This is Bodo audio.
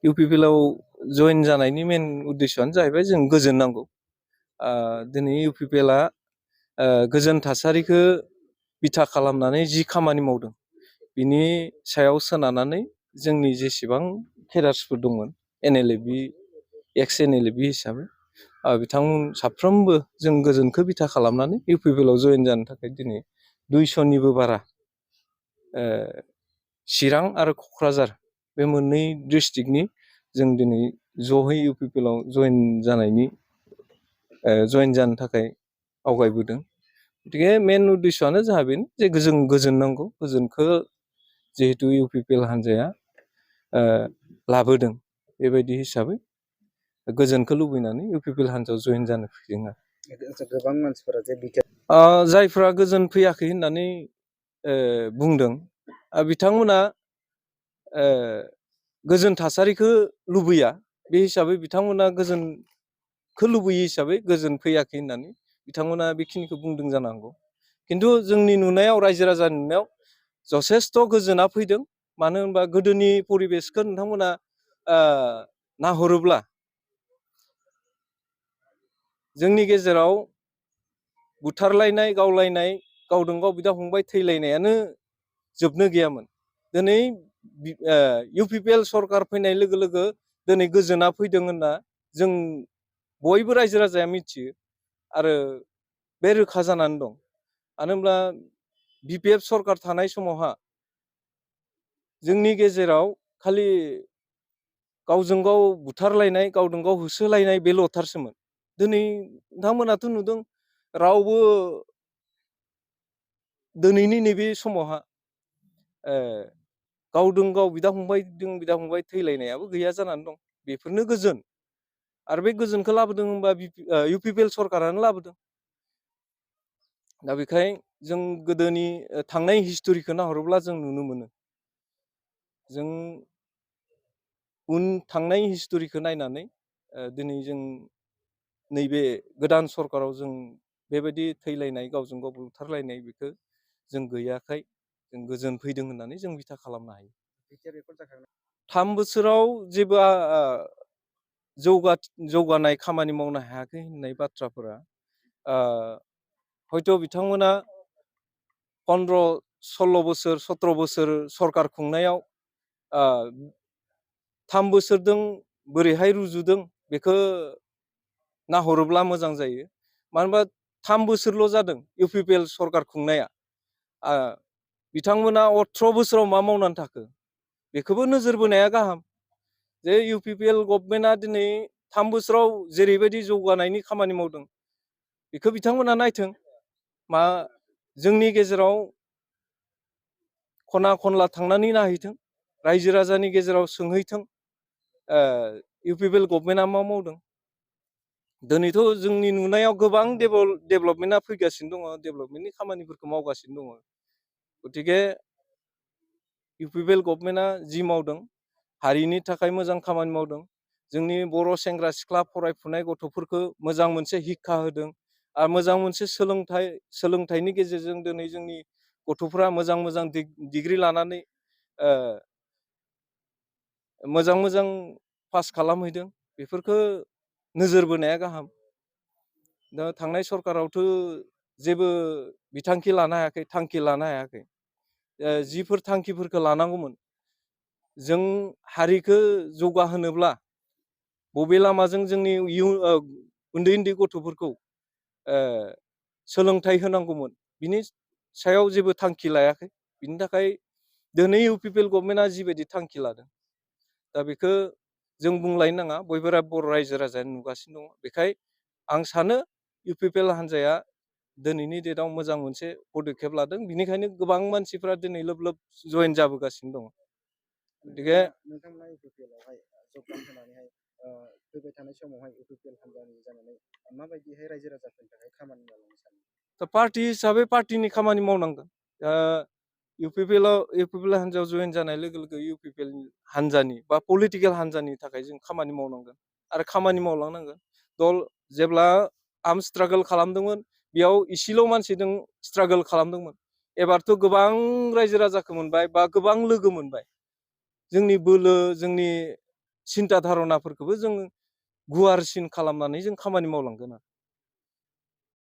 इउपिपिएलाव जइन जानायनि मेन उद्देश्यआनो जाहैबाय जों गोजोन नांगौ। दिनै इउपिपिएला गोजोन थासारिखौ बिथा खालामनानै जि खामानि मावदों बिनि सायाव सोनारनानै जोंनि जेसेबां केडार्सफोर दंमोन एनएलएफबि एक्स एनएलएफबि हिसाबै बिथांमोन साफ्रोमबो जों गोजोनखौ बिथा खालामनानै इउपिपिएलाव जइन जानो थाखाय दिनै 200निबो बारा चिरां आरो क'क्राझार बे मोननै डिस्ट्रिक्टनि जों दिनै ज'है इउपिपिएलाव जइन जानो थाखाय आवगायबोदों। गतिके मेन उद्देश्यआनो जोंहा बेनो जे जों गोजोन नांगौ। गोजोनखौ जिहेतु इउपिपिएल हान्जाया लाबोदों बेबायदि हिसाबै गोजोनखौ लुबैनानै इउपिपिएल हान्जायाव जइन जानो फैदों आरो गोबां मानसिफोरा जे जायफ्रा गोजोन फैयाखै होननानै बुंदों बिथांमोना गोजोन थासारिखौ लुबैया। बे हिसाबै बिथांमोना गोजोनखौ लुबैयो हिसाबै गोजोन फैयाखै होननानै बिथांमोना बेखिनिखौ बुंदों जानो हागौ। खिन्थु जोंनि नुनायाव रायजो राजानि नुनायाव जथेस्थ' गोजोना फैदों। मानो होनबा गोदोनि परिबेसखौ नोंथांमोना नाहरोब्ला जोंनि गेजेराव बुथारलायनाय गावलायनाय गावजों गाव बिदा फंबाय थैलायनायानो जोबनो गैयामोन। दिनै इउपिपिएल सरकार फैनाय लोगो लोगो दिनै गोजोना फैदों होनना जों बयबो रायजो राजाया मिथियो आरो बे रोखा जानानै दं। मानो होनब्ला बिपिएफ सरकार थानाय समावहा जोंनि गेजेराव खालि गावजों गाव बुथारलायनाय गावजों गाव होसोलायनाय बेल'थारसोमोन। दिनै नोंथांमोनाथ' नुदों रावबो दिनैनि नैबे समावहा गावजों गाव बिदा फंबाय थैलायनायाबो गैया जानानै दं। बेफोरनो गोजोन। आरो बे गोजोनखौ लाबोदों होनबा इउपिपिएल सरकारानो लाबोदों। दा बेखायनो जों गोदोनि थांनाय हिस्ट'रिखौ नाहरोब्ला जों नुनो मोनो। जों थांनाय हिस्ट'रिखौ नायनानै दिनै जों नैबे गोदान सरकाराव जों बेबायदि थैलायनाय गावजों गाव बुथारलायनाय बेखौ जों गैयाखाय जों गोजोन फैदों होननानै जों बिथा खालामनो हायो। 3 बोसोराव जेबो जौगानाय खामानि मावनो हायाखै होननाय बाथ्राफोरा हयथ' बिथांमोना 15-16 बोसोर 17 बोसोर सरकार खुंनायाव 3 बोसोरजों बोरैहाय रुजुदों बेखौ नाहरोब्ला मोजां जायो। मानो होनबा 3 बोसोरल' जादों इउपिपिएल सरकार खुंनाया। बिथांमोना 18 बोसोराव मा मावनानै थाखो बेखौबो नोजोर बोनाया गाहाम। जे इउपिपिएल गभर्नमेन्टआ दिनै 3 बोसोराव जेरैबायदि जौगानायनि खामानि मावदों बेखौ बिथांमोना नायथों। जोंनि गेजेराव खना खनला थांनानै नायहैथों, रायजो राजानि गेजेराव सोंहैथों इउपिपिएल गभर्नमेन्टआ मा मावदों। दिनैथ' जोंनि नुनायाव गोबां डेभेलपमेन्टआ फैगासिनो दङ, डेभेलपमेन्टनि खामानिफोरखौ मावगासिनो दङ। गतिके इउपिपिएल गभर्नमेन्टआ जि मावदों हारिनि थाखाय मोजां खामानि मावदों। जोंनि बर' सेंग्रा सिख्ला फरायफुनाय गथ'फोरखौ मोजां मोनसे हिक्खा होदों आरो मोजां मोनसे सोलोंथाइनि गेजेरजों दिनै जोंनि गथ'फोरा मोजां मोजां डिग्री लानानै मोजां मोजां पास खालामहैदों। बेफोरखौ नोजोर बोनाया गाहाम। दा थांनाय सरकारावथ' जेबो बिथांखि लानो हायाखै, थांखि लानो हायाखै। जिफोर थांखिफोरखौ लानांगौमोन, जों हारिखौ जौगाहोनोब्ला बबे लामाजों जोंनि उन्दै उन्दै गथ'फोरखौ सोलोंथाइ होनांगौमोन बिनि सायाव जेबो थांखि लायाखै। बिनि थाखाय दिनै इउपिपिएल गभर्नमेन्टआ जिबायदि थांखि लादों दा बेखौ जों बुंलायनो नाङा, बयबो बर' रायजो राजाया नुगासिनो दङ। बेखाय आं सानो इउपिपिएल हान्जाया दिनैनि डेटआव मोजां मोनसे पदक्षेप लादों। बिनिखायनो गोबां मानसिफ्रा दिनै लोब लोब जइन जाबोगासिनो दङ। गतिके नोंथांमोना इउपिपिएलआवहाय जबदान होनानैहाय फैबाय थानाय समावहाय इउपिपिएल हान्जानि जानानै माबायदिहाय रायजो राजाफोरनि थाखाय खामानि मावलांनो सानो? दा पार्टि हिसाबै पार्टिनि खामानि मावनांगोन। इउपिपिएल हान्जायाव जइन जानाय लोगो लोगो इउपिपिएल हान्जानि बा पलिटिकेल हान्जानि थाखाय जों खामानि मावनांगोन आरो खामानि मावलांनांगोन। जेब्ला आर्म स्ट्रागल खालामदोंमोन बेयाव इसेल' मानसिजों स्ट्रागल खालामदोंमोन। एबारथ' गोबां रायजो राजाखौ मोनबाय बा गोबां लोगो मोनबाय। जोंनि बोलो, जोंनि सिन्था धारनाफोरखौबो जों गुवारसिन खालामनानै जों खामानि मावलांगोन आरो